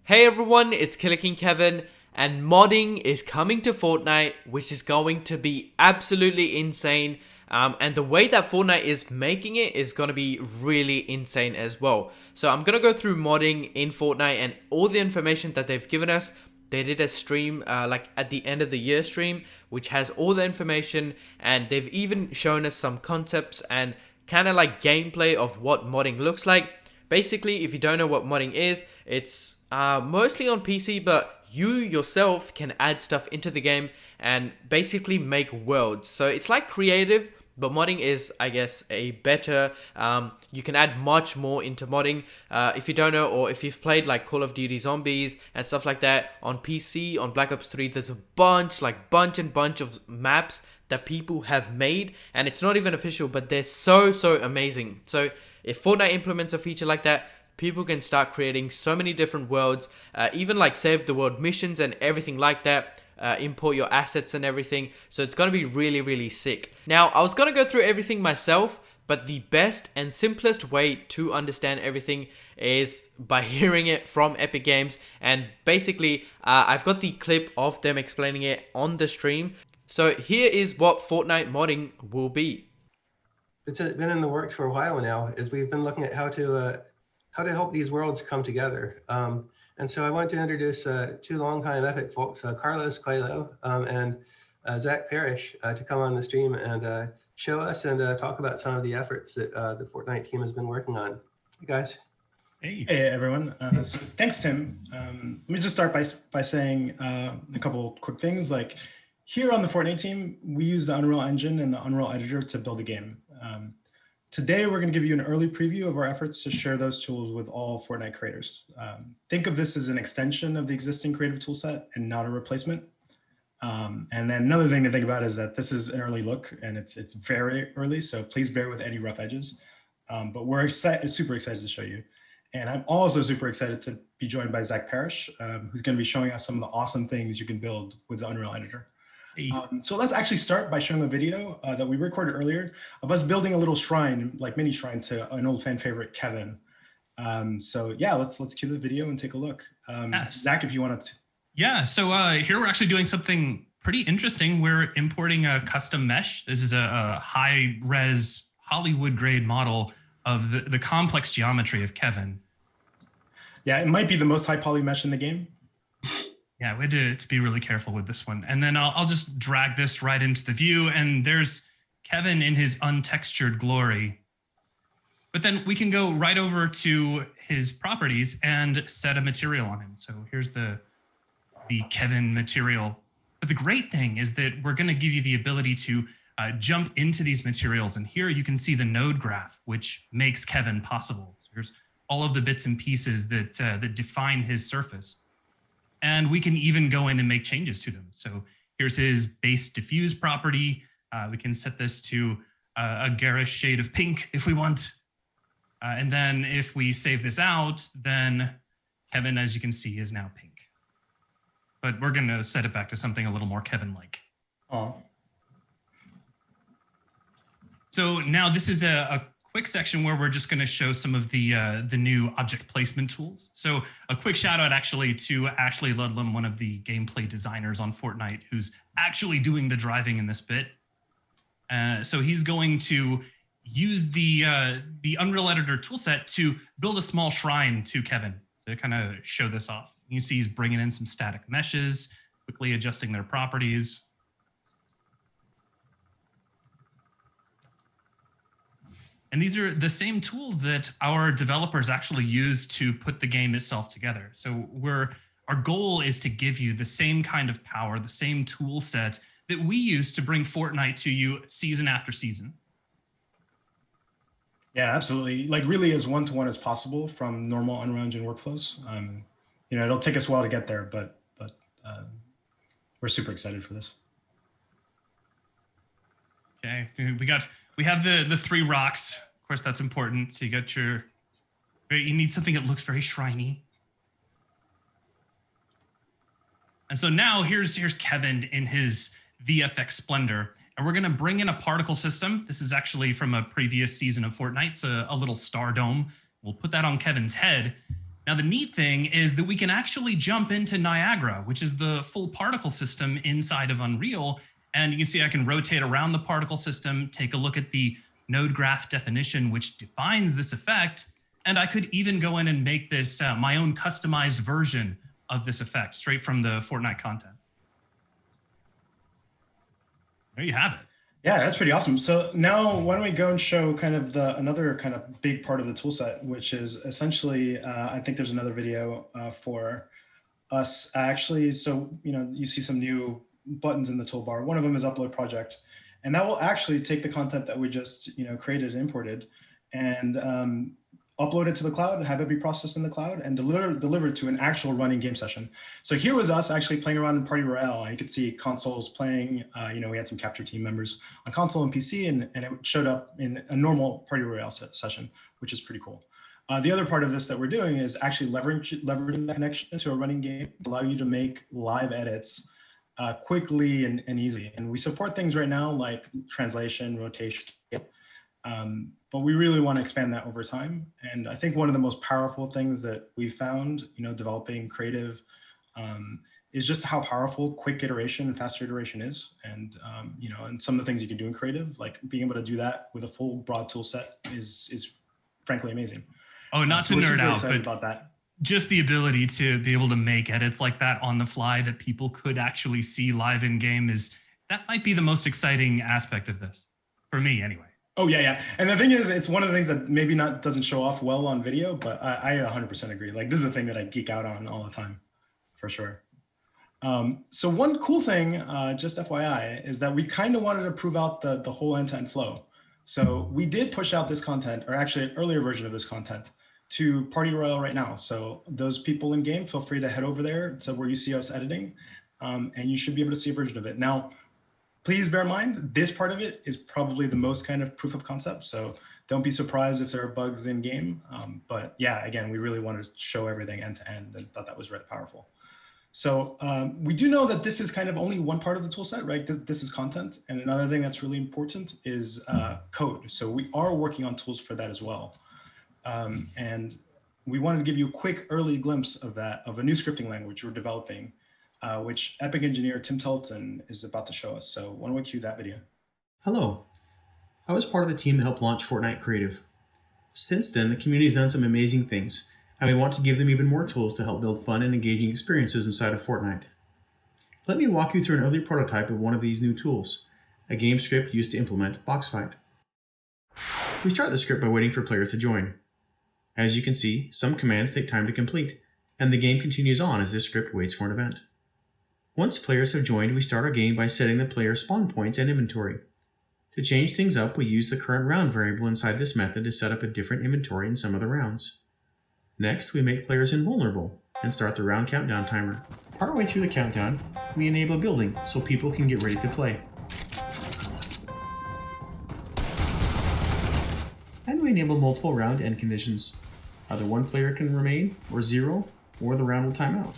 Hey everyone, it's KillerKingKevin, and modding is coming to Fortnite, which is going to be absolutely insane. And the way that Fortnite is making it is going to be really insane as well. So I'm going to go through modding in Fortnite and all the information that they've given us. They did a stream like at the end of the year stream, which has all the information, and they've even shown us some concepts and kind of like gameplay of what modding looks like. Basically, if you don't know what modding is, it's mostly on PC, but you yourself can add stuff into the game and basically make worlds. So it's like creative, but modding is, I guess, a better, you can add much more into modding. If you don't know, or if you've played like Call of Duty Zombies and stuff like that on PC, on Black Ops 3, there's a bunch of maps that people have made, and it's not even official, but they're so amazing. So if Fortnite implements a feature like that, people can start creating so many different worlds, even like save the world missions and everything like that, import your assets and everything. So it's going to be really sick. Now, I was going to go through everything myself, but the best and simplest way to understand everything is by hearing it from Epic Games. And basically, I've got the clip of them explaining it on the stream. So here is what Fortnite modding will be. It's been in the works for a while now, as we've been looking at how to help these worlds come together. And so I want to introduce two longtime Epic folks, Carlos Coelho and Zach Parrish, to come on the stream and show us and talk about some of the efforts that the Fortnite team has been working on. Hey guys. Hey everyone. So thanks, Tim. Let me just start by saying a couple quick things. Like here on the Fortnite team, we use the Unreal Engine and the Unreal Editor to build a game. Today, we're going to give you an early preview of our efforts to share those tools with all Fortnite creators. Think of this as an extension of the existing creative toolset and not a replacement. And then another thing to think about is that this is an early look and it's very early, so please bear with any rough edges. But we're super excited to show you. And I'm also super excited to be joined by Zach Parrish, who's going to be showing us some of the awesome things you can build with the Unreal Editor. So let's actually start by showing a video that we recorded earlier of us building a little shrine, like mini shrine, to an old fan favorite, Kevin. So yeah, let's cue the video and take a look. Yes. Zach, if you wanted to. Yeah, so here we're actually doing something pretty interesting. We're importing a custom mesh. This is a high-res Hollywood-grade model of the complex geometry of Kevin. Yeah, it might be the most high poly mesh in the game. Yeah, we had to be really careful with this one. And then I'll just drag this right into the view, and there's Kevin in his untextured glory. But then we can go right over to his properties and set a material on him. So here's the Kevin material. But the great thing is that we're going to give you the ability to jump into these materials. And here you can see the node graph, which makes Kevin possible. So here's all of the bits and pieces that define his surface. And we can even go in and make changes to them. So here's his base diffuse property. We can set this to a garish shade of pink if we want. And then if we save this out, then Kevin, as you can see, is now pink. But we're going to set it back to something a little more Kevin-like. Oh. So now this is a quick section where we're just going to show some of the new object placement tools. So a quick shout out actually to Ashley Ludlam, one of the gameplay designers on Fortnite, who's actually doing the driving in this bit. So he's going to use the Unreal Editor toolset to build a small shrine to Kevin to kind of show this off. You see he's bringing in some static meshes, quickly adjusting their properties. And these are the same tools that our developers actually use to put the game itself together. So our goal is to give you the same kind of power, the same tool set that we use to bring Fortnite to you season after season. Yeah, absolutely. Like really as one-to-one as possible from normal Unreal Engine workflows. It'll take us a while to get there, but we're super excited for this. Okay, we have the three rocks. Of course, that's important. So you need something that looks very shriny. And so now here's Kevin in his VFX splendor. And we're going to bring in a particle system. This is actually from a previous season of Fortnite. It's a little star dome. We'll put that on Kevin's head. Now, the neat thing is that we can actually jump into Niagara, which is the full particle system inside of Unreal. And you can see I can rotate around the particle system, take a look at the node graph definition, which defines this effect. And I could even go in and make this my own customized version of this effect straight from the Fortnite content. There you have it. Yeah, that's pretty awesome. So now why don't we go and show kind of another kind of big part of the tool set, which is essentially, I think there's another video for us actually. So, you see some new buttons in the toolbar. One of them is upload project, and that will actually take the content that we just, created and imported and upload it to the cloud, have it be processed in the cloud, and delivered to an actual running game session. So here was us actually playing around in Party Royale. You could see consoles playing. We had some capture team members on console and PC, and it showed up in a normal Party Royale session, which is pretty cool. The other part of this that we're doing is actually leveraging the connection to a running game to allow you to make live edits quickly and easy. And we support things right now like translation, rotation, but we really want to expand that over time. And I think one of the most powerful things that we found, developing creative, is just how powerful quick iteration and faster iteration is. And, and some of the things you can do in creative, like being able to do that with a full broad tool set is frankly amazing. Oh, not to nerd out, but about that. Just the ability to be able to make edits like that on the fly that people could actually see live in game that might be the most exciting aspect of this, for me anyway. Oh, yeah. And the thing is, it's one of the things that maybe doesn't show off well on video, but I 100% agree. Like, this is the thing that I geek out on all the time, for sure. So one cool thing, just FYI, is that we kind of wanted to prove out the whole end-to-end flow. So we did push out this content, or actually an earlier version of this content, to Party Royale right now. So those people in game, feel free to head over there to where you see us editing, and you should be able to see a version of it. Now, please bear in mind, this part of it is probably the most kind of proof of concept. So don't be surprised if there are bugs in game. But yeah, again, we really wanted to show everything end to end and thought that was really powerful. So we do know that this is kind of only one part of the tool set, right? This is content. And another thing that's really important is code. So we are working on tools for that as well. And we wanted to give you a quick early glimpse of a new scripting language we're developing, which Epic engineer Tim Telton is about to show us. So why don't we cue that video? Hello. I was part of the team that helped launch Fortnite Creative. Since then, the community has done some amazing things, and we want to give them even more tools to help build fun and engaging experiences inside of Fortnite. Let me walk you through an early prototype of one of these new tools, a game script used to implement box fight. We start the script by waiting for players to join. As you can see, some commands take time to complete, and the game continues on as this script waits for an event. Once players have joined, we start our game by setting the player's spawn points and inventory. To change things up, we use the current round variable inside this method to set up a different inventory in some of the rounds. Next, we make players invulnerable and start the round countdown timer. Partway through the countdown, we enable building so people can get ready to play. And we enable multiple round end conditions. Either one player can remain, or 0, or the round will time out.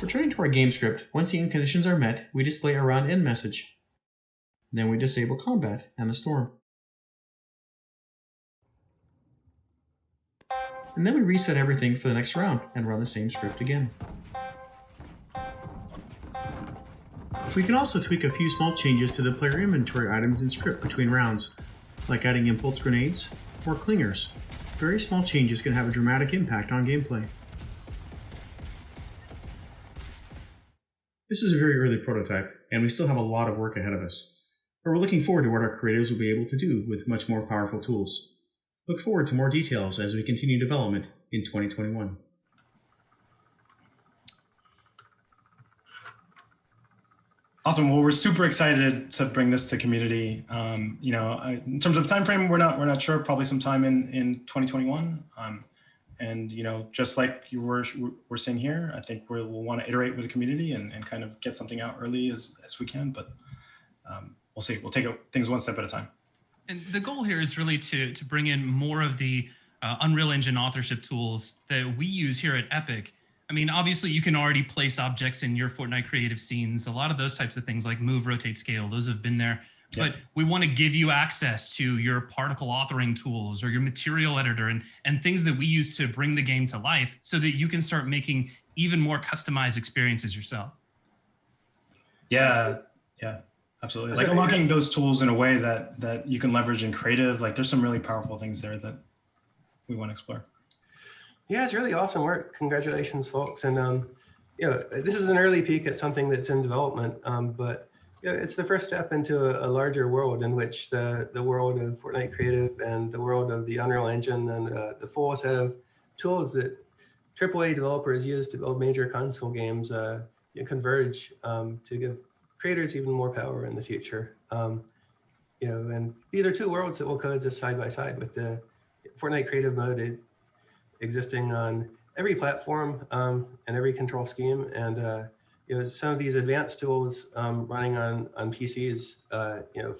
Returning to our game script, once the end conditions are met, we display a round end message. Then we disable combat and the storm. And then we reset everything for the next round and run the same script again. We can also tweak a few small changes to the player inventory items in script between rounds, like adding impulse grenades or clingers. Very small changes can have a dramatic impact on gameplay. This is a very early prototype, and we still have a lot of work ahead of us. But we're looking forward to what our creators will be able to do with much more powerful tools. Look forward to more details as we continue development in 2021. Awesome. Well, we're super excited to bring this to community. In terms of time frame, we're not sure. Probably sometime in 2021. And just like we're seeing here, I think we'll want to iterate with the community and kind of get something out early as we can. But we'll see. We'll take things one step at a time. And the goal here is really to bring in more of the Unreal Engine authorship tools that we use here at Epic. I mean, obviously, you can already place objects in your Fortnite creative scenes. A lot of those types of things like move, rotate, scale, those have been there. Yeah. But we want to give you access to your particle authoring tools or your material editor and things that we use to bring the game to life so that you can start making even more customized experiences yourself. Yeah, absolutely. Like unlocking those tools in a way that you can leverage in creative. Like there's some really powerful things there that we want to explore. Yeah, it's really awesome work. Congratulations, folks. And this is an early peek at something that's in development, but it's the first step into a larger world in which the world of Fortnite Creative and the world of the Unreal Engine and the full set of tools that AAA developers use to build major console games converge to give creators even more power in the future. And these are two worlds that will coexist side by side with the Fortnite Creative mode existing on every platform and every control scheme, and some of these advanced tools running on PCs,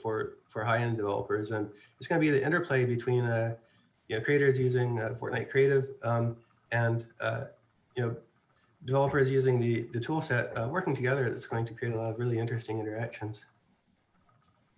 for high-end developers, and it's going to be the interplay between creators using Fortnite Creative and developers using the tool set working together that's going to create a lot of really interesting interactions.